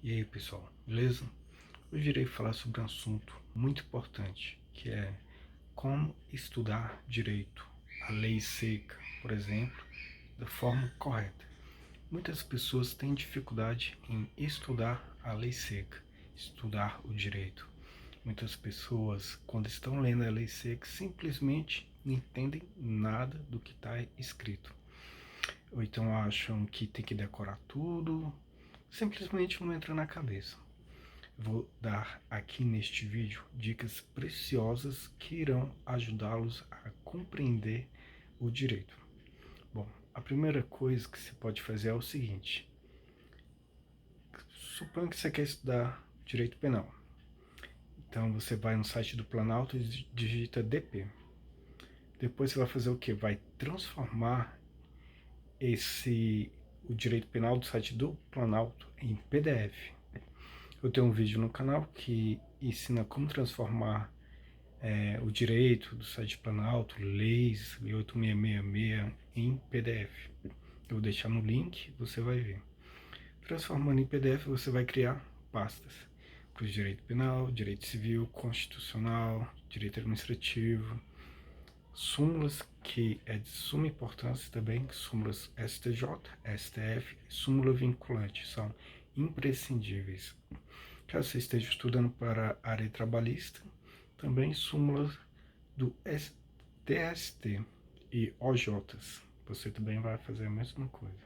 E aí pessoal, beleza? Hoje irei falar sobre um assunto muito importante, que é como estudar direito, a lei seca, por exemplo, da forma correta. Muitas pessoas têm dificuldade em estudar a lei seca, estudar o direito. Muitas pessoas, quando estão lendo a lei seca, simplesmente não entendem nada do que está escrito. Ou então acham que tem que decorar tudo, simplesmente não entra na cabeça. Vou dar aqui neste vídeo dicas preciosas que irão ajudá-los a compreender o direito. Bom, a primeira coisa que você pode fazer é o seguinte: suponha que você quer estudar direito penal. Então você vai no site do Planalto e digita DP. Depois você vai fazer o que? Vai transformar o direito penal do site do Planalto em PDF. Eu tenho um vídeo no canal que ensina como transformar o direito do site Planalto, leis, Lei 8666 em PDF. Eu vou deixar no link, você vai ver. Transformando em PDF, você vai criar pastas para o direito penal, direito civil, constitucional, direito administrativo, súmulas, que é de suma importância também, súmulas STJ, STF, súmula vinculante, são imprescindíveis. Caso você esteja estudando para a área trabalhista, também súmulas do TST e OJs. Você também vai fazer a mesma coisa,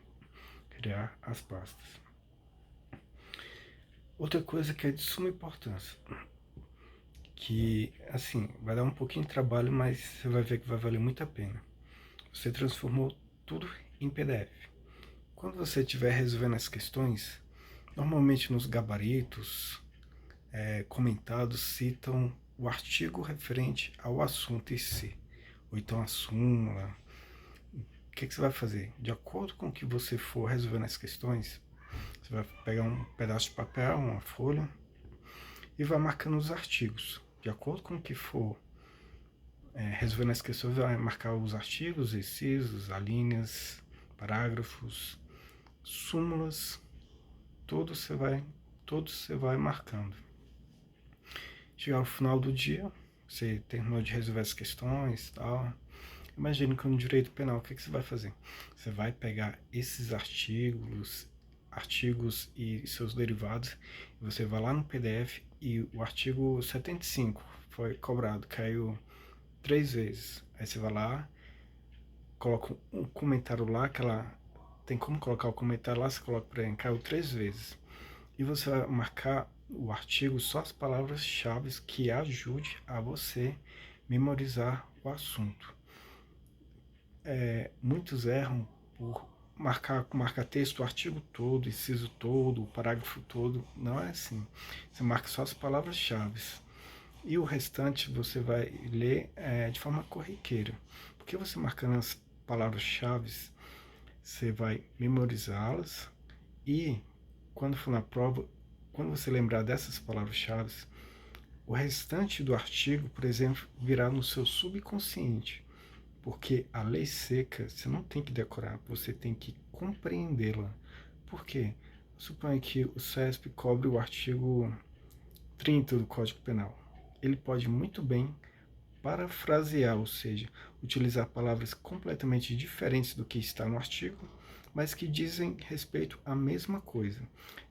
criar as pastas. Outra coisa que é de suma importância, que assim, vai dar um pouquinho de trabalho, mas você vai ver que vai valer muito a pena. Você transformou tudo em PDF. Quando você estiver resolvendo as questões, normalmente nos gabaritos, comentados citam o artigo referente ao assunto em si, ou então a súmula. O que você vai fazer? De acordo com o que você for resolvendo as questões, você vai pegar um pedaço de papel, uma folha, e vai marcando os artigos. De acordo com o que for resolvendo as questões, vai marcar os artigos, incisos, alíneas, parágrafos, súmulas, todos você vai marcando. Chegar ao final do dia, você terminou de resolver as questões e tal. Imagine que no direito penal, o que você vai fazer? Você vai pegar esses artigos e seus derivados, e você vai lá no PDF e o artigo 75 foi cobrado, caiu 3 vezes. Aí você vai lá, coloca um comentário lá, que ela tem como colocar o comentário lá, você coloca para ele, caiu 3 vezes. E você vai marcar o artigo só as palavras-chave que ajude a você memorizar o assunto. Muitos erram por marcar texto, o artigo todo, inciso todo, o parágrafo todo. Não é assim. Você marca só as palavras-chave. E o restante você vai ler de forma corriqueira. Porque você marcando as palavras-chave, você vai memorizá-las e quando for na prova, quando você lembrar dessas palavras-chave, o restante do artigo, por exemplo, virá no seu subconsciente. Porque a lei seca, você não tem que decorar, você tem que compreendê-la. Por quê? Suponha que o CESP cobre o artigo 30 do Código Penal. Ele pode muito bem parafrasear, ou seja, utilizar palavras completamente diferentes do que está no artigo, mas que dizem respeito à mesma coisa.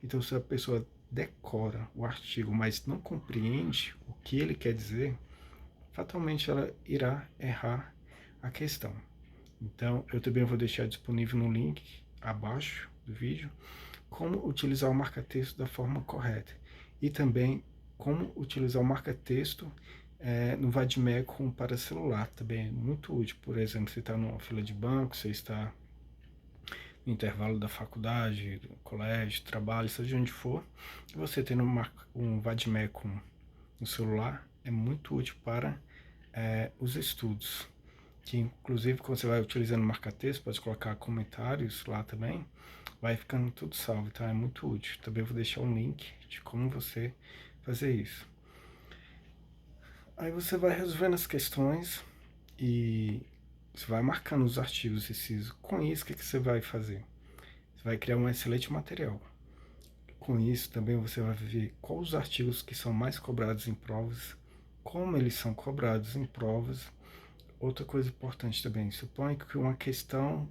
Então, se a pessoa decora o artigo, mas não compreende o que ele quer dizer, fatalmente ela irá errar a questão. Então, eu também vou deixar disponível no link abaixo do vídeo como utilizar o marca-texto da forma correta e também como utilizar o marca-texto no Vadmecum para celular. Também é muito útil. Por exemplo, você está numa fila de banco, você está no intervalo da faculdade, do colégio, trabalho, seja onde for, e você tendo um Vadmecum no celular é muito útil para os estudos. Que inclusive quando você vai utilizando marca-texto, pode colocar comentários lá também, vai ficando tudo salvo, então é muito útil. Também vou deixar um link de como você fazer isso. Aí você vai resolvendo as questões e você vai marcando os artigos incisos. Com isso, o que você vai fazer? Você vai criar um excelente material. Com isso também você vai ver quais os artigos que são mais cobrados em provas, como eles são cobrados em provas. Outra coisa importante também, suponha que uma questão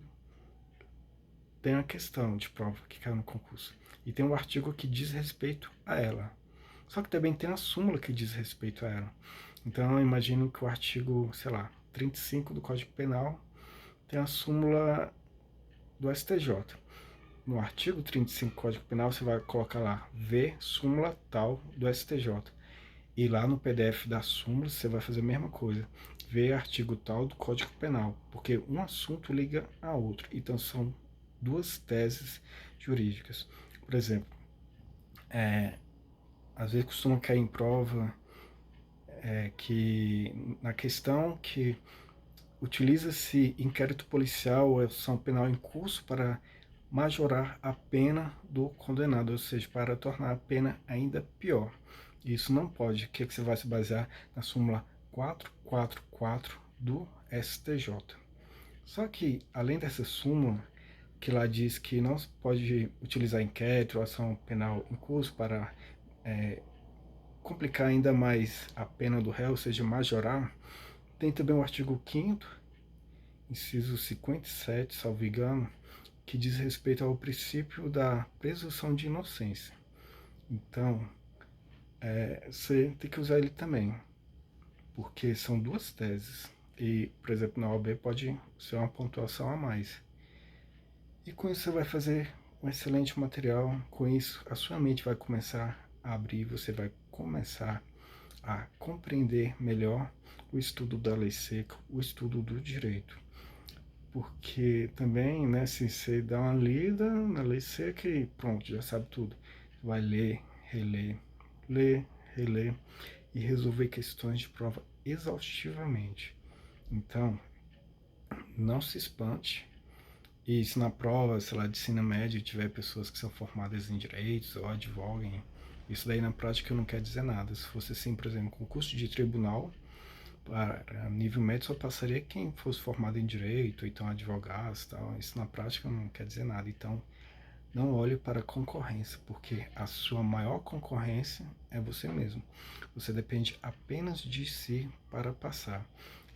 tem a questão de prova que caiu no concurso e tem um artigo que diz respeito a ela. Só que também tem a súmula que diz respeito a ela. Então eu imagino que o artigo, sei lá, 35 do Código Penal tem a súmula do STJ. No artigo 35 do Código Penal você vai colocar lá, V, súmula tal do STJ. E lá no PDF da súmula você vai fazer a mesma coisa, ver artigo tal do Código Penal, porque um assunto liga a outro. Então são duas teses jurídicas. Por exemplo, às vezes costuma cair em prova que na questão que utiliza-se inquérito policial ou ação penal em curso para majorar a pena do condenado, ou seja, para tornar a pena ainda pior. Isso não pode. O que você vai se basear? Na súmula 444 do STJ. Só que, além dessa súmula, que lá diz que não se pode utilizar inquérito ou ação penal em curso para complicar ainda mais a pena do réu, ou seja, majorar, tem também o artigo 5º, inciso 57, salvo engano, que diz respeito ao princípio da presunção de inocência. Então, você tem que usar ele também, porque são duas teses. E, por exemplo, na OAB pode ser uma pontuação a mais. E com isso você vai fazer um excelente material. Com isso, a sua mente vai começar a abrir, você vai começar a compreender melhor o estudo da lei seca, o estudo do direito. Porque também, né, se você dá uma lida na lei seca e pronto, já sabe tudo. Vai ler, reler e resolver questões de prova exaustivamente. Então, não se espante. E se na prova, sei lá, de ensino médio tiver pessoas que são formadas em direitos ou advoguem, isso daí na prática não quer dizer nada. Se fosse assim, por exemplo, concurso de tribunal, para nível médio só passaria quem fosse formado em direito, ou então advogados, tal. Isso na prática não quer dizer nada. Então, não olhe para a concorrência, porque a sua maior concorrência é você mesmo. Você depende apenas de si para passar.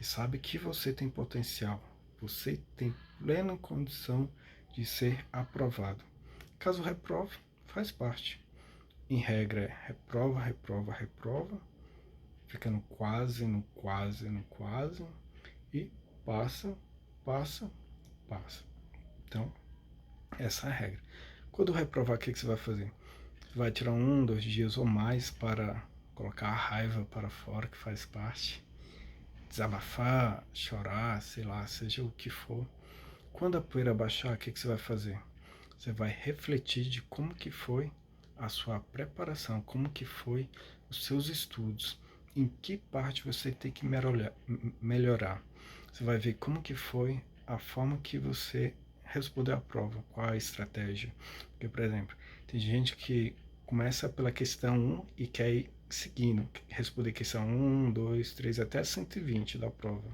E sabe que você tem potencial. Você tem plena condição de ser aprovado. Caso reprove, faz parte. Em regra é reprova, reprova, reprova, fica no quase, no quase, no quase, e passa, passa, passa. Então, essa é a regra. Quando reprovar, o que você vai fazer? Você vai tirar 1, 2 dias ou mais para colocar a raiva para fora, que faz parte. Desabafar, chorar, sei lá, seja o que for. Quando a poeira baixar, o que você vai fazer? Você vai refletir de como que foi a sua preparação, como que foi os seus estudos, em que parte você tem que melhorar. Você vai ver como que foi a forma que você respondeu à prova, qual a estratégia. Porque, por exemplo, tem gente que começa pela questão 1 e quer ir seguindo, responder questão 1, 2, 3, até 120 da prova.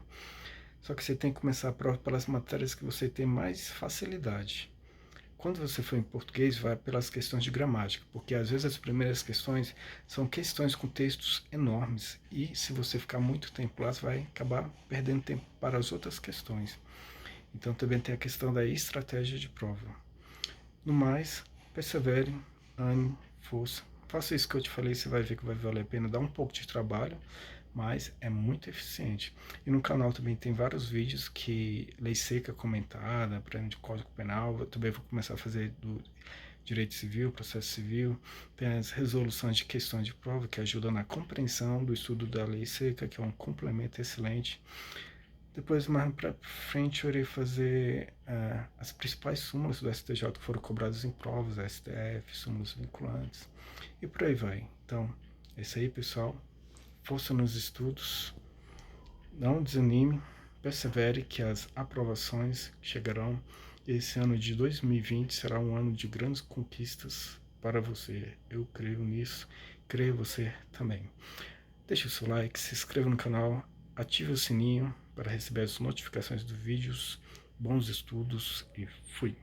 Só que você tem que começar a prova pelas matérias que você tem mais facilidade. Quando você for em português, vai pelas questões de gramática, porque às vezes as primeiras questões são questões com textos enormes e se você ficar muito tempo lá, você vai acabar perdendo tempo para as outras questões. Então também tem a questão da estratégia de prova. No mais, persevere, ânimo, força. Faça isso que eu te falei, você vai ver que vai valer a pena. Dá um pouco de trabalho, mas é muito eficiente. E no canal também tem vários vídeos que lei seca comentada, plano de Código Penal. Eu também vou começar a fazer do direito civil, processo civil. Tem as resoluções de questões de prova que ajudam na compreensão do estudo da lei seca, que é um complemento excelente. Depois, mais para frente, eu irei fazer as principais súmulas do STJ que foram cobradas em provas, STF, súmulas vinculantes, e por aí vai. Então, é isso aí, pessoal. Força nos estudos, não desanime, persevere que as aprovações chegarão. Esse ano de 2020 será um ano de grandes conquistas para você. Eu creio nisso, creio você também. Deixe o seu like, se inscreva no canal, ative o sininho para receber as notificações dos vídeos. Bons estudos e fui!